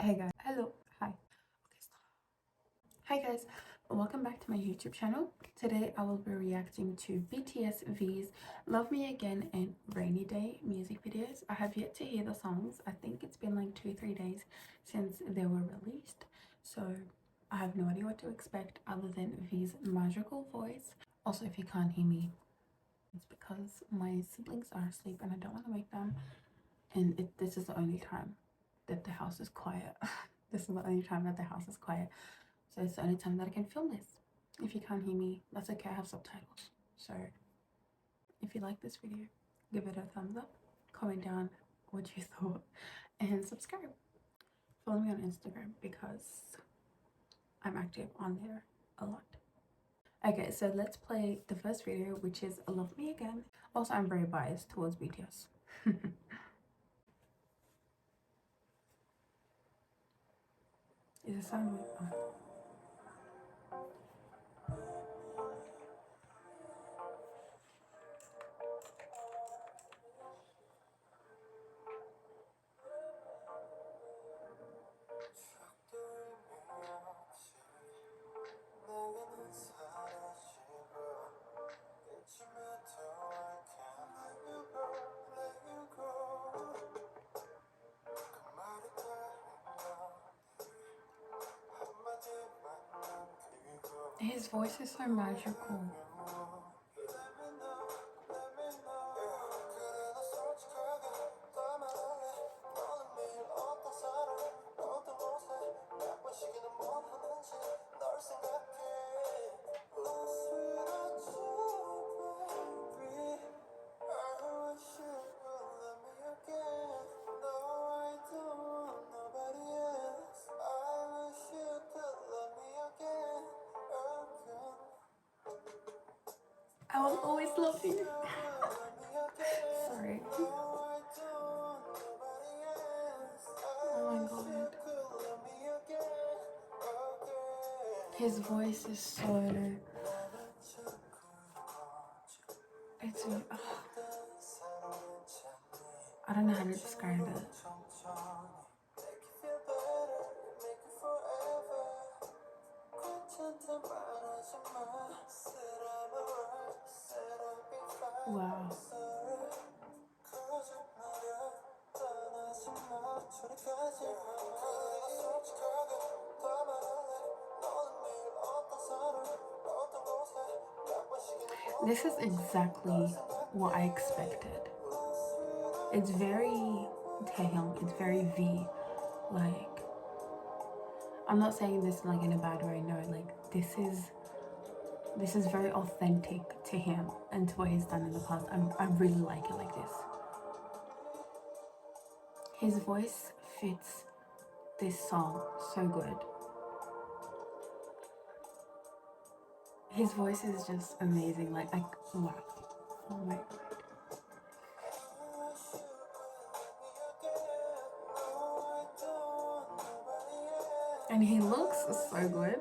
Hey guys, hello, hi. Okay, stop. Hi guys, welcome back to my YouTube channel. Today I will be reacting to BTS V's Love Me Again and Rainy Day music videos. I have yet to hear the songs. I think it's been like 2-3 days since they were released, so I have no idea what to expect other than V's magical voice. Also, if you can't hear me, it's because my siblings are asleep and I don't want to wake them, and this is the only time that the house is quiet. This is the only time that the house is quiet, so it's the only time that I can film this. If you can't hear me, that's okay, I have subtitles. So if you like this video, give it a thumbs up, comment down what you thought, and subscribe. Follow me on Instagram because I'm active on there a lot. Okay, so let's play the first video, which is Love Me Again. Also, I'm very biased towards BTS. Is it sound weird? Oh. His voice is so magical. I will always love you. Sorry. Oh my god. His voice is so... It's... I don't know how to describe it. Wow. This is exactly what I expected. It's very Taehyung, it's very V. Like, I'm not saying this like in a bad way, no, like this is very authentic to him and to what he's done in the past. I really like it like this. His voice fits this song so good. His voice is just amazing. Like, wow. Oh my god. And he looks so good.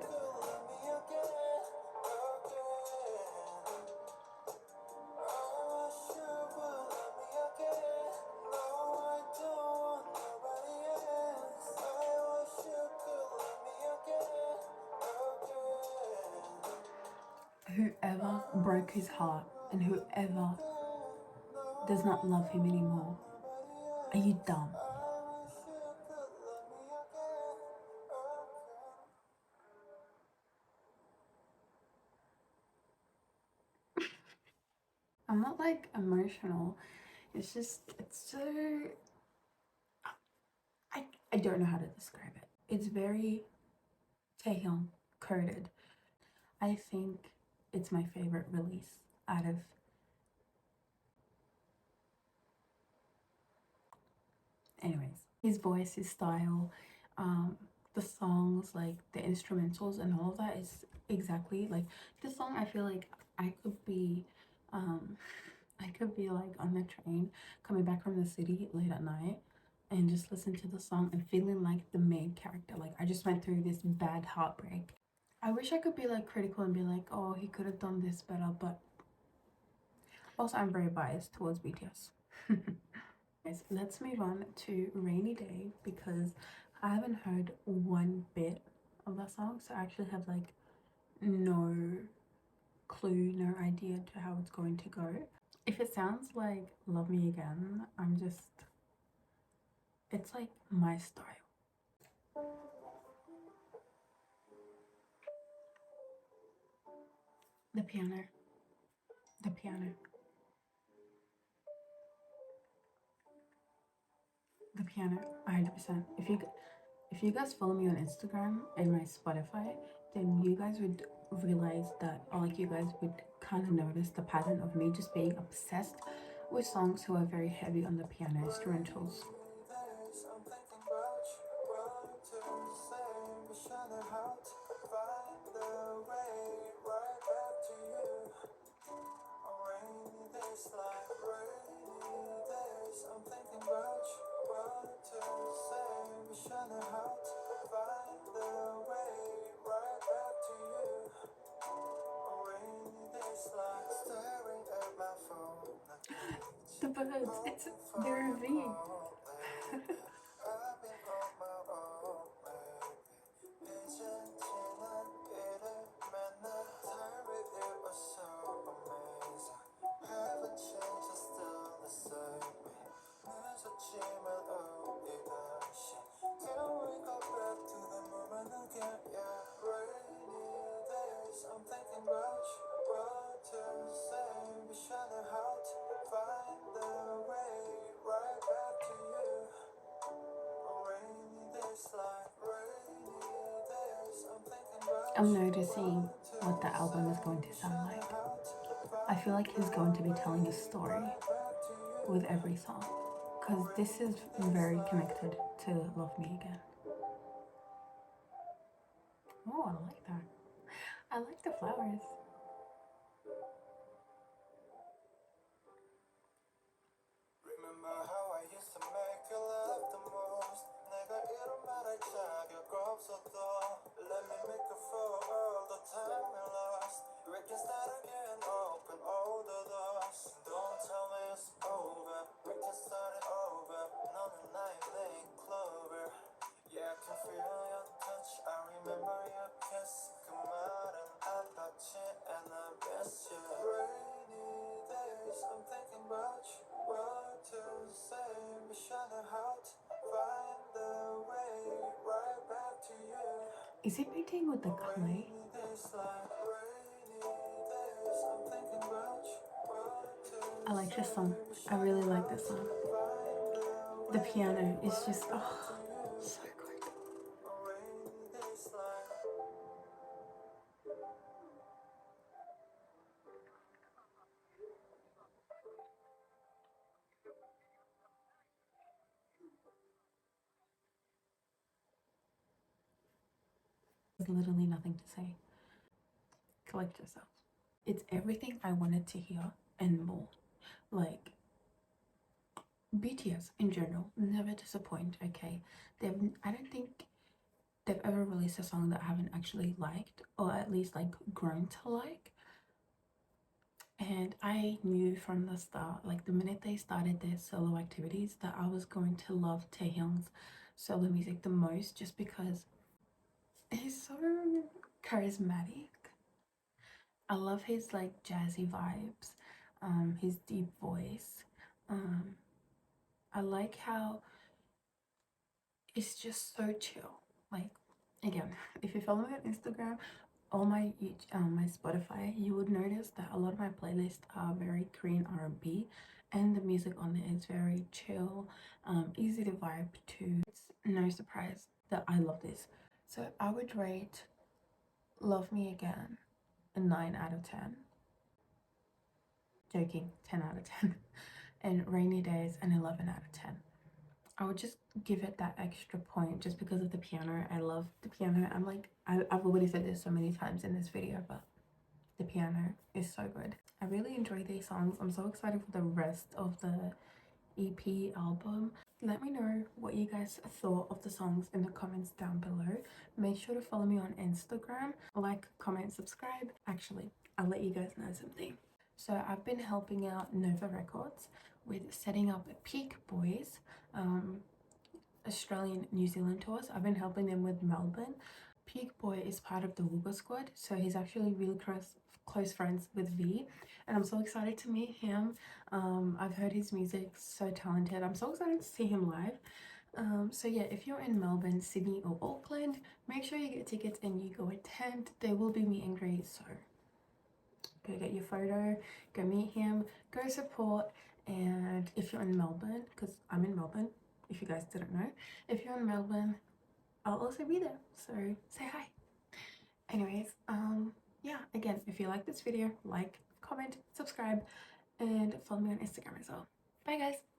Whoever broke his heart and whoever does not love him anymore, are you dumb? I'm not like emotional. It's so... I don't know how to describe it. It's very Taehyung coded. I think it's my favorite release out of... Anyways, his voice, his style, the songs, like the instrumentals and all of that is exactly like this song. I feel like I could be like on the train coming back from the city late at night and just listen to the song and feeling like the main character. Like, I just went through this bad heartbreak. I wish I could be like critical and be like, oh, he could have done this better, but also I'm very biased towards BTS. Guys, let's move on to Rainy Day because I haven't heard one bit of that song, so I actually have like no clue, no idea to how it's going to go. If it sounds like Love Me Again, it's like my style. The piano, the piano, the piano, 100%. If you guys follow me on Instagram and my Spotify, then you guys would realize that, or like you guys would kind of notice the pattern of me just being obsessed with songs who are very heavy on the piano instrumentals. The birds, they're a V. I'm noticing what the album is going to sound like. I feel like he's going to be telling a story with every song, because this is very connected to Love Me Again. Oh, I like that. I like the flowers. Is it painting with the clay? I like this song. I really like this song. The piano is just, oh, so good. There's literally nothing to say. Collect yourself. It's everything I wanted to hear and more. Like, BTS in general never disappoint. Okay, I don't think they've ever released a song that I haven't actually liked, or at least like grown to like. And I knew from the start, like the minute they started their solo activities, that I was going to love Taehyung's solo music the most, just because he's so charismatic. I love his like jazzy vibes, his deep voice. I like how it's just so chill. Like, again, if you follow me on Instagram or my Spotify, you would notice that a lot of my playlists are very Korean R&B, and the music on there is very chill, easy to vibe to. It's no surprise that I love this. So I would rate Love Me Again a 9 out of 10. Joking, 10 out of 10. And Rainy Days an 11 out of 10. I would just give it that extra point just because of the piano. I love the piano. I've already said this so many times in this video, but the piano is so good. I really enjoy these songs. I'm so excited for the rest of the EP album. Let me know what you guys thought of the songs in the comments down below. Make sure to follow me on Instagram. Like, comment, subscribe. Actually, I'll let you guys know something. So I've been helping out Nova Records with setting up PEAKBOY's Australian New Zealand tours. I've been helping them with Melbourne. PEAKBOY is part of the Wooga squad, so he's actually really close friends with V, and I'm so excited to meet him. I've heard his music, so talented. I'm so excited to see him live. So yeah, if you're in Melbourne, Sydney or Auckland, make sure you get tickets and you go attend. There will be meet and greet, so go get your photo, go meet him, go support. And if you're in Melbourne, because I'm in Melbourne, if you guys didn't know, if you're in Melbourne, I'll also be there, so say hi. Anyways, yeah, again, if you like this video, like, comment, subscribe, and follow me on Instagram as well. Bye guys.